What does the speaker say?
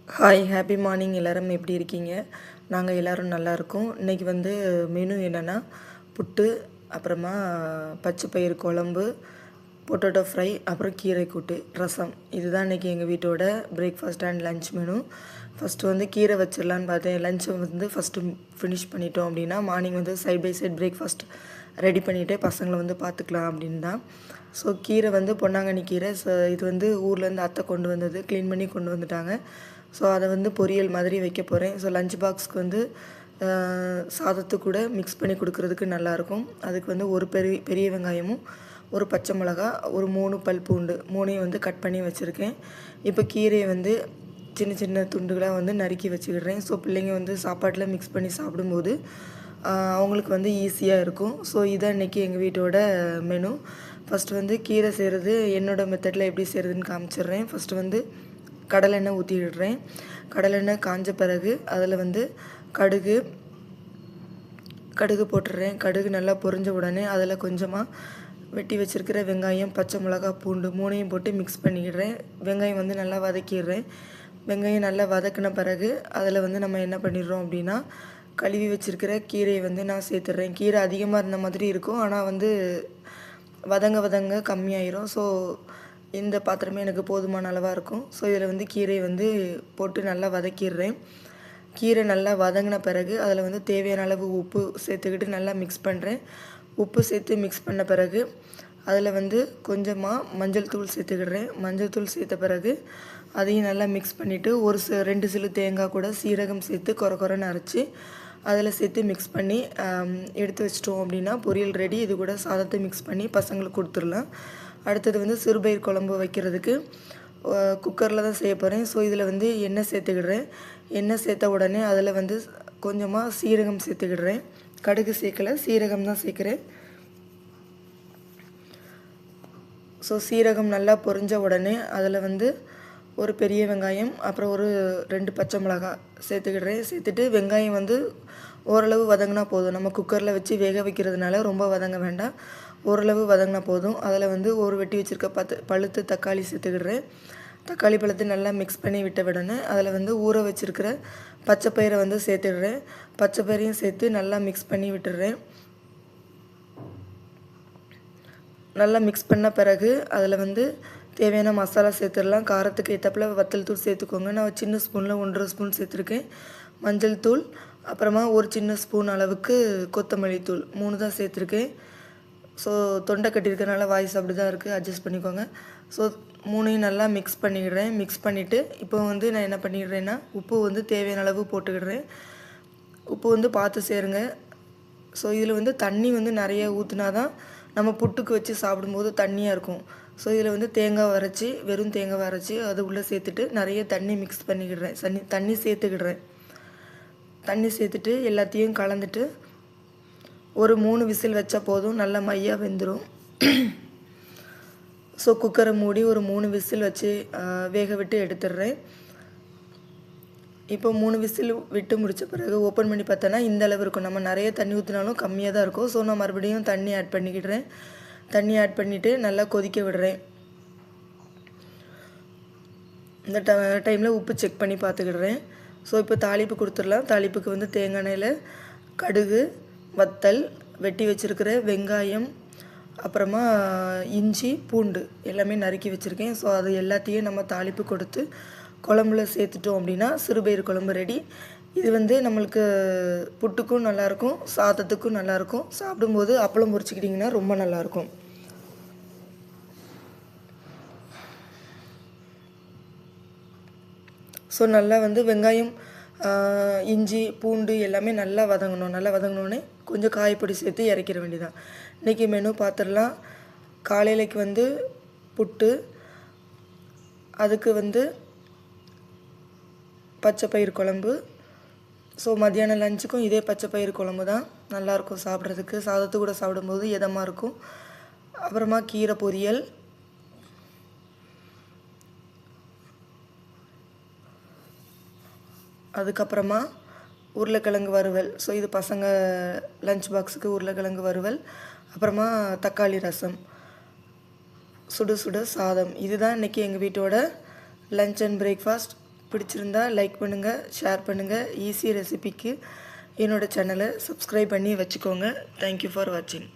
Hi happy morning எல்லோரும் எப்படி இருக்கீங்க? நாங்கள் எல்லோரும் நல்லா இருக்கோம். இன்றைக்கி வந்து மெனு என்னென்னா புட்டு, அப்புறமா பச்சை பயிறு குழம்பு, பொட்டேட்டோ ஃப்ரை, அப்புறம் கீரை கூட்டு, ரசம். இதுதான் இன்றைக்கி எங்கள் வீட்டோட breakfast and lunch menu. First வந்து கீரை வச்சிடலான்னு பார்த்தேன். லஞ்சை வந்து ஃபஸ்ட்டு ஃபினிஷ் பண்ணிட்டோம் அப்படின்னா மார்னிங் வந்து side by side breakfast ready பண்ணிவிட்டு பசங்களை வந்து பார்த்துக்கலாம் அப்படின்னு தான். ஸோ கீரை வந்து பொன்னாங்கண்ணி கீரை. ஸோ இது வந்து ஊர்லேருந்து அத்தை கொண்டு வந்தது, க்ளீன் பண்ணி கொண்டு வந்துட்டாங்க. ஸோ அதை வந்து பொரியல் மாதிரி வைக்க போகிறேன். ஸோ லஞ்ச் பாக்ஸ்க்கு வந்து சாதத்து கூட மிக்ஸ் பண்ணி கொடுக்குறதுக்கு நல்லாயிருக்கும். அதுக்கு வந்து ஒரு பெரிய வெங்காயமும், ஒரு பச்சை மிளகா, ஒரு 3 பல் பூண்டு, 3ஐயும் வந்து கட் பண்ணி வச்சுருக்கேன். இப்போ கீரையை வந்து சின்ன சின்ன துண்டுகளாக வந்து நறுக்கி வச்சுக்கிடுறேன். ஸோ பிள்ளைங்க வந்து சாப்பாட்டில் மிக்ஸ் பண்ணி சாப்பிடும்போது அவங்களுக்கு வந்து ஈஸியாக இருக்கும். ஸோ இதான் இன்றைக்கி எங்கள் வீட்டோட மெனு. ஃபஸ்ட்டு வந்து கீரை செய்கிறது என்னோடய மெத்தடில் எப்படி செய்கிறதுன்னு காமிச்சிடுறேன். ஃபஸ்ட்டு வந்து கடலெண்ணெய் ஊற்றிடுறேன். கடலெண்ணெய் காஞ்ச பிறகு அதில் வந்து கடுகு போட்டுடுறேன். கடுகு நல்லா பொரிஞ்ச உடனே அதில் கொஞ்சமாக வெட்டி வச்சுருக்கிற வெங்காயம், பச்சை மிளகா, பூண்டு 3ஐயும் போட்டு மிக்ஸ் பண்ணிக்கிடுறேன். வெங்காயம் வந்து நல்லா வதக்கிடுறேன். வெங்காயம் நல்லா வதக்கின பிறகு அதில் வந்து நம்ம என்ன பண்ணிடுறோம் அப்படின்னா கழுவி வச்சுருக்கிற கீரையை வந்து நான் சேர்த்துட்றேன். கீரை அதிகமாக இருந்த மாதிரி இருக்கும், ஆனால் வந்து வதங்க கம்மியாயிரும். ஸோ இந்த பாத்திரமே எனக்கு போதுமான அளவாக இருக்கும். ஸோ இதில் வந்து கீரையை வந்து போட்டு நல்லா வதக்கிடுறேன். கீரை நல்லா வதங்கின பிறகு அதில் வந்து தேவையான அளவு உப்பு சேர்த்துக்கிட்டு நல்லா மிக்ஸ் பண்ணுறேன். உப்பு சேர்த்து மிக்ஸ் பண்ண பிறகு அதில் வந்து கொஞ்சமாக மஞ்சள் தூள் சேர்த்துக்கிடுறேன். மஞ்சள் தூள் சேர்த்த பிறகு அதையும் நல்லா மிக்ஸ் பண்ணிவிட்டு ஒரு 2 சிலு தேங்காய் கூட சீரகம் சேர்த்து கொரன்னு அரைச்சி அதில் சேர்த்து மிக்ஸ் பண்ணி எடுத்து வச்சிட்டோம் அப்படின்னா பொரியல் ரெடி. இது கூட சாதத்தை மிக்ஸ் பண்ணி பசங்களுக்கு கொடுத்துடலாம். அடுத்தது வந்து சிறுபயிர் குழம்பு வைக்கிறதுக்கு குக்கரில் தான் செய்ய போகிறேன். ஸோ இதில் வந்து எண்ணெய் சேர்த்துக்கிடுறேன். எண்ணெய் சேர்த்த உடனே அதில் வந்து கொஞ்சமாக சீரகம் சேர்த்துக்கிடுறேன். கடுகு சேர்க்கலை, சீரகம் தான் சேர்க்குறேன். ஸோ சீரகம் நல்லா பொரிஞ்ச உடனே அதில் வந்து ஒரு பெரிய வெங்காயம், அப்புறம் ஒரு 2 பச்சை மிளகாய் சேர்த்துக்கிடுறேன். சேர்த்துட்டு வெங்காயம் வந்து ஓரளவு வதங்கினா போதும். நம்ம குக்கரில் வச்சு வேக வைக்கிறதுனால ரொம்ப வதங்க வேண்டாம், ஓரளவு வதங்கினா போதும். அதில் வந்து ஒரு வெட்டி வச்சுருக்க பழுத்து தக்காளி சேர்த்துக்கிடுறேன். தக்காளி பழத்தை நல்லா மிக்ஸ் பண்ணி விடனே அதில் வந்து ஊற வச்சுருக்கிற பச்சை பயிரை வந்து சேர்த்துடுறேன். பச்சை பயிரையும் சேர்த்து நல்லா மிக்ஸ் பண்ணி விட்டுடுறேன். நல்லா மிக்ஸ் பண்ண பிறகு அதில் வந்து தேவையான மசாலா சேர்த்துடலாம். காரத்துக்கு ஏற்றப்பில் வத்தல் தூள் சேர்த்துக்கோங்க. நான் சின்ன ஸ்பூனில் 1.5 ஸ்பூன் சேர்த்துருக்கேன். மஞ்சள் தூள், அப்புறமா ஒரு சின்ன ஸ்பூன் அளவுக்கு கொத்தமல்லி தூள், 3 தான் சேர்த்துருக்கேன். ஸோ தொண்டை கட்டியிருக்கனால வாய்ஸ் அப்படி தான் இருக்குது, அட்ஜஸ்ட் பண்ணிக்கோங்க. ஸோ 3ஐயும் நல்லா மிக்ஸ் பண்ணிக்கிடுறேன். மிக்ஸ் பண்ணிவிட்டு இப்போ வந்து நான் என்ன பண்ணிடுறேன்னா உப்பு வந்து தேவையான அளவு போட்டுக்கிடுறேன். உப்பு வந்து பார்த்து சேருங்க. ஸோ இதில் வந்து தண்ணி வந்து நிறைய ஊற்றினா தான் நம்ம புட்டுக்கு வச்சு சாப்பிடும்போது தண்ணியாக இருக்கும். ஸோ இதில் வந்து வெறும் தேங்காய் அரைச்சி அது உள்ளே சேர்த்துட்டு நிறைய தண்ணி மிக்ஸ் பண்ணிக்கிடுறேன். தண்ணி சேர்த்துக்கிடுறேன். தண்ணி சேர்த்துட்டு எல்லாத்தையும் கலந்துட்டு ஒரு 3 விசில் வச்சா போதும், நல்லா மையாக வெந்துடும். ஸோ குக்கரை மூடி ஒரு 3 விசில் வச்சு வேக விட்டு எடுத்துடுறேன். இப்போ 3 விசில் விட்டு முடித்த பிறகு ஓப்பன் பண்ணி பார்த்தோன்னா இந்த அளவு இருக்கும். நம்ம நிறைய தண்ணி ஊற்றினாலும் கம்மியாக தான் இருக்கும். ஸோ நான் மறுபடியும் தண்ணி ஆட் பண்ணிக்கிடுறேன். தண்ணி ஆட் பண்ணிவிட்டு நல்லா கொதிக்க விடுறேன். இந்த டைமில் உப்பு செக் பண்ணி பார்த்துக்கிடுறேன். ஸோ இப்போ தாளிப்பு கொடுத்துடலாம். தாளிப்புக்கு வந்து தேங்காய் எண்ணெயில் கடுகு, வத்தல், வெட்டி வச்சுருக்கிற வெங்காயம், அப்புறமா இஞ்சி, பூண்டு எல்லாமே நறுக்கி வச்சுருக்கேன். ஸோ அது எல்லாத்தையும் நம்ம தாளிப்பு கொடுத்து குழம்புல சேர்த்துட்டோம் அப்படின்னா சிறுபயிறு குழம்பு ரெடி. இது வந்து நம்மளுக்கு புட்டுக்கும் நல்லாயிருக்கும், சாதத்துக்கும் நல்லாயிருக்கும். சாப்பிடும்போது அப்பளம் பொரிச்சிக்கிட்டிங்கன்னா ரொம்ப நல்லாயிருக்கும். ஸோ நல்லா வந்து வெங்காயம், இஞ்சி, பூண்டு எல்லாமே நல்லா வதங்கணும். நல்லா வதங்கினோடனே கொஞ்சம் காய்ப்பொடி சேர்த்து இறக்கிற வேண்டியதான். இன்றைக்கி மெனு பார்த்துடலாம். காலையிலைக்கு வந்து புட்டு, அதுக்கு வந்து பச்சை பயிறு குழம்பு. ஸோ மத்தியானம் லஞ்சுக்கும் இதே பச்சை பயிறு குழம்பு தான் நல்லாயிருக்கும் சாப்பிட்றதுக்கு. சாதத்து கூட சாப்பிடும்போது இதமாக இருக்கும். அப்புறமா கீரை பொரியல், அதுக்கப்புறமா உருளைக்கிழங்கு வறுவல். ஸோ இது பசங்க லஞ்ச் பாக்ஸுக்கு உருளைக்கிழங்கு வறுவல், அப்புறமா தக்காளி ரசம், சுட சுட சாதம். இதுதான் இன்றைக்கி எங்கள் வீட்டோட லஞ்ச் அண்ட் பிரேக்ஃபாஸ்ட். பிடிச்சிருந்தா லைக் பண்ணுங்கள், ஷேர் பண்ணுங்கள். ஈஸி ரெசிபிக்கு என்னோடய சேனலை சப்ஸ்கிரைப் பண்ணி வச்சுக்கோங்க. தேங்க்யூ ஃபார் வாட்சிங்.